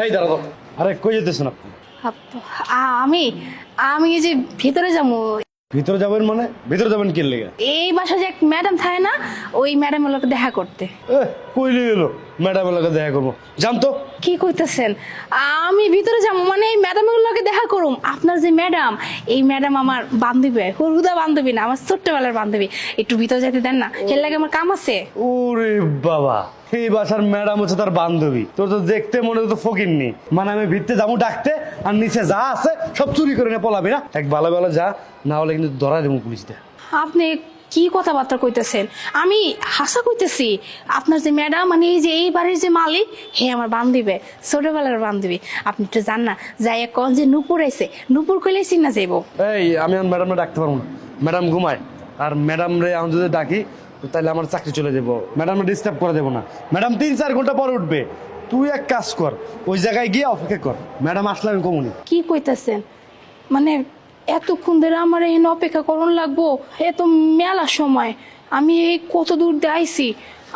এই দাঁড়াও। আরে কই যেতেছেন আপনি? আমি আমি এই যে ভিতরে যাবো। ভিতরে যাবেন মানে? ভিতরে যাবেন কি লেগে? এই বাসায় যে এক ম্যাডাম থাকে না, ওই ম্যাডামের লোক দেখা করতে। কইলে এলো ম্যাডামের লগে দেখা করবো, জান তো। কি কইতেছেন? আমি ভিতরে যাবো মানে এই ম্যাডামের লোকে দেখা করুম। আপনার যে ম্যাডাম, এই ম্যাডাম আমার বান্ধবী, হুদা বান্ধবী না, আমার ছোট্টবেলার বান্ধবী। একটু ভিতরে যেতে দেন না, এর লাগে আমার কাম আছে। ওরে বাবা, এই বাসার ম্যাডাম হচ্ছে তার বান্ধবী। তোর তো দেখতে মনে হতো ফকিরনি। মানে আমি ভিতরে যাবো ডাকতে, আর নিচে যা আছে সব চুরি করে নিয়ে পলাবি না। এক ভালো ভালো যা, না হলে কিন্তু ধরা দেবো পুলিশটা। আপনি কি কথাবার্তা কইতেছেন? আমি হাসা কইতেছি। আপনার যে ম্যাডাম মানে এই যে এই বাড়ির যে মালিক, হে আমার বান্ধবী, ছোটবেলার বান্ধবী। আপনি তো জান না, যাই কল যে নুপুর আইছে, নুপুর কইলে চিনা যাইব। এই আমি আমার ম্যাডামরে ডাকতে পারবো না, ম্যাডাম ঘুমায়। আর ম্যাডাম রে আমি যদি ডাকি তাহলে আমার চাকরি চলে যাবো। ম্যাডাম ডিস্টার্ব করে দেবো না। ম্যাডাম 3-4 ঘন্টা পরে উঠবে। তুই এক কাজ কর, ওই জায়গায় গিয়ে অপেক্ষা কর, ম্যাডাম আসলে আমি কমুনি। কি কইতাছেন? মানে এতক্ষণ ধরে আমার এখানে অপেক্ষা করুন লাগবো? এত মেলা সময়, আমি এই কত দূর দিয়ে আইছি,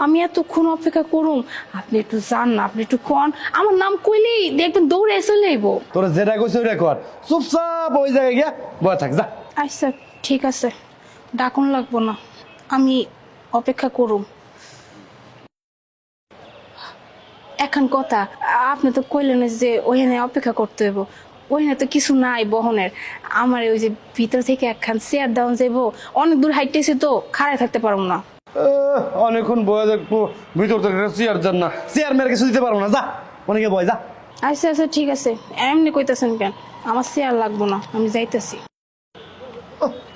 আমি এতক্ষণ অপেক্ষা করুম? আপনি একটু জান না, আপনি একটু কন। আমার নাম কইলেই দেখবেন দৌড়ে চলে আইব। তোরা যেটা কইছে ওইটা কর, চুপচাপ ওই জায়গায় গিয়া বয়ে থাক, যা। আচ্ছা ঠিক আছে, ডাকুন লাগবো না, আমি অপেক্ষা করুম। এখন কথা, আপনি তো কইলেন যে ওখানে অপেক্ষা করতে হইব, ওখানে তো কিছু নাই বহনের। আমার ওই যে ভিতর থেকে একখান চেয়ার ডাউন যাইব, অনেক দূর হাইটেছি তো, খাড়ায় থাকতে পারবো না। অনেকক্ষণ বয়ে দেখবো, ভিতর থেকে চেয়ার যান না, চেয়ার মেরে কিছু দিতে পারবো না, যা অনেকে বয়, যা। আচ্ছা আচ্ছা ঠিক আছে, এমনি কইতেছেন কেন? আমার চেয়ার লাগবো না, আমি যাইতেছি।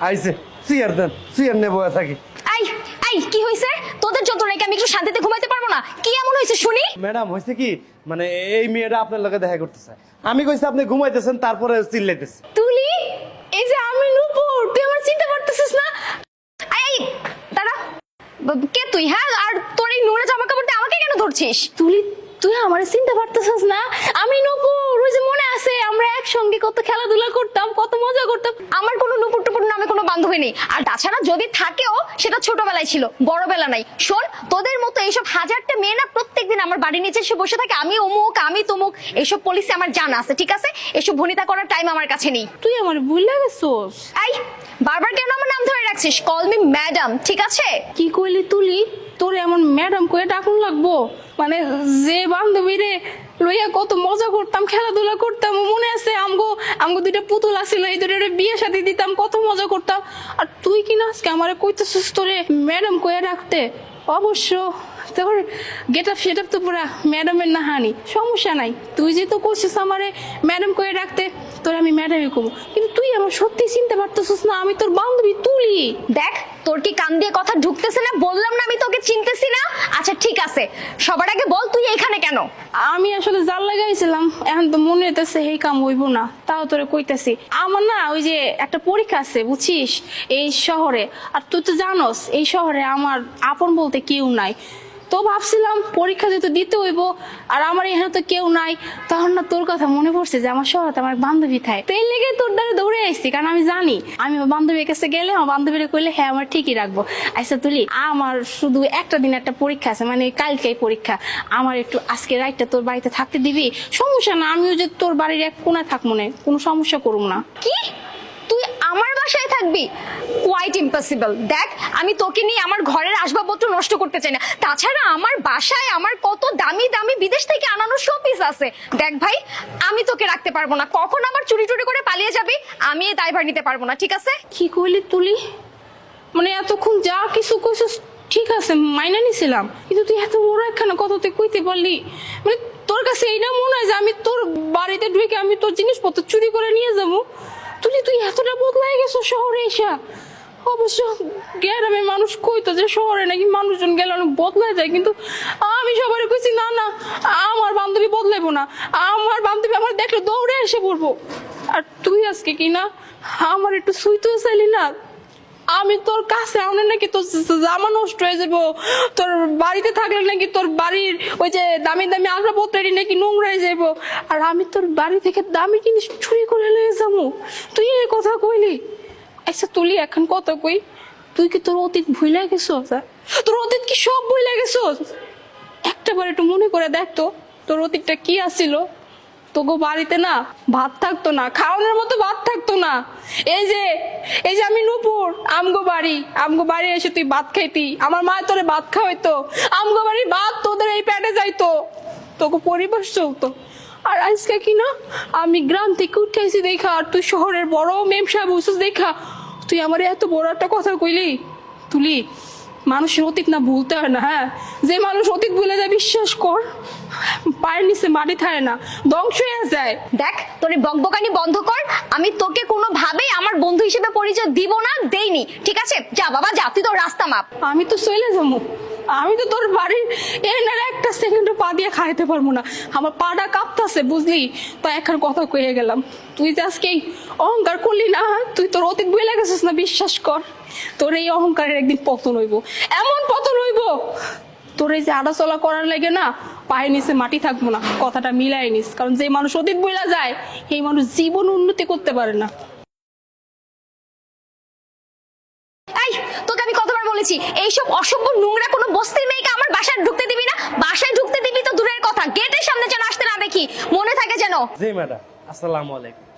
আইসে চেয়ার দেন, চেয়ার নিয়ে বয়ে থাকি। আই আই কি হইছে তোদের? যত রেখে আমি একটু শান্তিতে ঘুমাইতে পারবো না? কি এমন হইছে শুনি? ম্যাডাম হয়েছে কি, মানে এই মেয়েটা আপনার লগে দেখা করতে চায়। আমি কইছি আপনি ঘুমাইতেছেন, তারপরে চিল্লাইতেছে। তুলি, এই যে আমি নূপুর, তুই আমার চিনতে পারতেছিস না? আই আই দাঁড়া, কে তুই? হ্যাঁ, আর তোর এই নোংরা জামা কাপড় দিয়ে আমাকে কেন ধরছিস? তুলি, তুই আমার চিনতে পারতেছিস না? আমি নূপুর, ওই যে মনে আছে আমরা একসঙ্গে কত খেলাধুলা করতাম, কত মজা করতাম। আমার কোনো নুপুর টুপুর নামে কোনো বান্ধবী নেই, আর তাছাড়া যদি থাকেও সেটা ছোটবেলায় ছিল, বড়বেলা নাই। শোন, তোদের মতো এইসব হাজারটা মেয়ে না প্রত্যেকদিন আমার বাড়ির নিচে এসে বসে থাকে, আমি অমুক আমি তমুক, এইসব পলিসি আমার জানা আছে, ঠিক আছে? এসব ভনিতা করার টাইম আমার কাছে নেই। তুই আমার ভুলে গেছোস। এই বারবার কেন আমার নাম ধরে রাখছিস? কল মি ম্যাডাম, ঠিক আছে? কি কইলি তুলি? তোরে এমন ম্যাডাম কয়ে ডাকুন লাগবো? মানে যে বান্ধবী রে লইয়া কত মজা করতাম, খেলাধুলা করতাম, মনে আছে? আমগো আমগো দুইটা পুতুল আছিল, এই দুটো বিয়ে শাদী দিতাম, কত মজা করতাম। আর তুই কি না আজকে আমারে কইতেছিস তোরে ম্যাডাম কয়ে রাখতে? অবশ্য তোর গেট আপ সেট আপ তো পুরা ম্যাডামের না হানি, সমস্যা নাই। তুই যেহেতু করছিস আমারে ম্যাডাম কয়ে রাখতে, তোর আমি ম্যাডামই কমু। কিন্তু তুই আমার সত্যি চিনতে পারতেছিস না, আমি তোর বান্ধবী তুলি। দেখ, তোর কি কান দিয়ে কথা ঢুকতেছে না? বললাম না আমি তোকে চিনতেছি না। আচ্ছা ঠিক আছে, সবার আগে বল তুই এখানে কেন? আমি আসলে জাল লাগাইছিলাম, এখন তো মনে হইতেছে এই কাম হইব না, তাও তোরে কইতেছি। আমার না ওই যে একটা পরীক্ষা আছে বুঝছিস, এই শহরে। আর তুই তো জানোস এই শহরে আমার আপন বলতে কেউ নাই। তো ভাবছিলাম পরীক্ষা যেহেতু দিতে হইব, আর আমার এখানে তো কেউ নাই, তখন না তোর কথা মনে পড়ছে যে আমার শহরে আমার বান্ধবী থাকে। তো এই লেগে তোর দ্বারা দৌড়ে আসছি, কারণ আমি জানি আমি আমার বান্ধবীর কাছে গেলে, আমার বান্ধবীরা কইলে হ্যাঁ আমার ঠিকই রাখবো। আচ্ছা তুলি, আমার শুধু একটা দিন একটা পরীক্ষা আছে, মানে কালকেই পরীক্ষা। আমার একটু আজকে রাইটটা তোর বাড়িতে থাকতে দিবি? সমস্যা না, আমিও যে তোর বাড়ির এক কোণায় থাকবো না, কোনো সমস্যা করুম না। কি তুই আমার বাসায় থাকবি? Quite impossible. দেখ, আমি তোকে নিয়ে আমার ঘরের আসবাবপত্র নষ্ট করতে চাই না। তাছাড়া আমার বাসায় আমার কত দামি দামি বিদেশ থেকে আনানো শোপিস আছে। দেখ ভাই, আমি তোকে রাখতে পারবো না। কখন আবার চুরি টুরি করে পালিয়ে যাবি, আমি এই দায়ভার নিতে পারবো না, ঠিক আছে? কি কইলি তুলি? মানে এতক্ষণ যা কিছু কইছিস ঠিক আছে, মাইনা নিছিলাম, কিন্তু তুই এত বড় একখানা কথা তুই কইতে পারলি? মানে তোর কাছে এইটা মনে হয় যে আমি তোর বাড়িতে ঢুকে আমি তোর জিনিসপত্র চুরি করে নিয়ে যাবো? তুই তুই এতটা বদলাই গেছো শহরে এসা। অবশ্য গ্রামে মানুষ কইতো যে শহরে নাকি মানুষজন গেলে অনেক বদলাই যায়, কিন্তু আমি সবারই কইছি না না, আমার বান্ধবী বদলাইবো না, আমার বান্ধবী আমার দেখলে দৌড়ে এসে পড়বো। আর তুই আজকে কি না আমার একটু সুইতেও চাইলি না? আমি তোর কাছে অনেক নাকি তোর জামা নষ্ট হয়ে যাবো, তোর বাড়িতে থাকলে নাকি তোর বাড়ির ওই যে দামি দামি আসবাবপত্র নাকি নোংরা হয়ে যাবো, আর আমি তোর বাড়ি থেকে দামি জিনিস চুরি করে লয়ে যাবো? তুই এই কথা কইলি? আচ্ছা তুলি, এখন কথা কই, তুই কি তোর অতীত ভুলে গেছস? তোর অতীত কি সব ভুলে গেছস? একটা বার একটু মনে করে দেখ তো তোর অতীতটা কি আছিল। তোকে বাড়িতে না ভাত থাকতো না, খাওয়ানোর মতো ভাত থাকতো না। এই যে আমি নূপুর, আমগো বাড়ি এসে তুই ভাত খাইতি, আমার মা তোরে ভাত খাওয়াইতো, আমগো বাড়ির ভাত তোদের এই পেটে যাইতো, তোকে পরিবার চলতো। আর আজকে কি না আমি গ্রাম থেকে উঠেছি দেখা, আর তুই শহরের বড় মেম সাহেব বসছিস দেখা, তুই আমার এত বড় একটা কথা কইলি। তুলি, মানুষের অতীত না ভুলতে হয় না, হ্যাঁ? যে মানুষ অতীত ভুলে যায়, বিশ্বাস কর পায়ের নিচে মাটি থাকে না, ধ্বংস হয়ে যায়। দেখ, তোর এই বকবকানি বন্ধ কর। আমি তোকে কোনোভাবেই আমার বন্ধু হিসেবে পরিচয় দিব না, দেইনি, ঠিক আছে? যা বাবা যা, তুই তোর রাস্তা মাপ। আমি তো চলে যাবো, আমি তো তোর বাড়ির এনার একটা সেকেন্ডও পা দিয়ে খাইতে পারবো না, আমার পাটা কাঁপতাছে, বুঝলি? তাই এখন কথা কয়ে গেলাম। তুই যে আজকে এই অহংকার করলি না, তুই তোর অতীত ভুলে গেছিস না, বিশ্বাস কর তোর এই অহংকারের একদিন পতন হইব, এমন পতন হইব তোর এই যে আড়াচলা করার লাগে না পায়ের নিচে মাটি থাকবো না। কথাটা মিলাই নিস, কারণ যে মানুষ অতীত ভুলে যায় এই মানুষ জীবন উন্নতি করতে পারে না। এই, তোকে আমি কতবার বলেছি এইসব অসভ্য নোংরা কোনো বস্তির মেয়েকে আমার বাসায় ঢুকতে দিবি না। বাসায় ঢুকতে দিবি তো দূরের কথা, গেটের সামনে যেন আসতে না দেখি, মনে থাকে যেন। জি ম্যাডাম, আসসালামু আলাইকুম।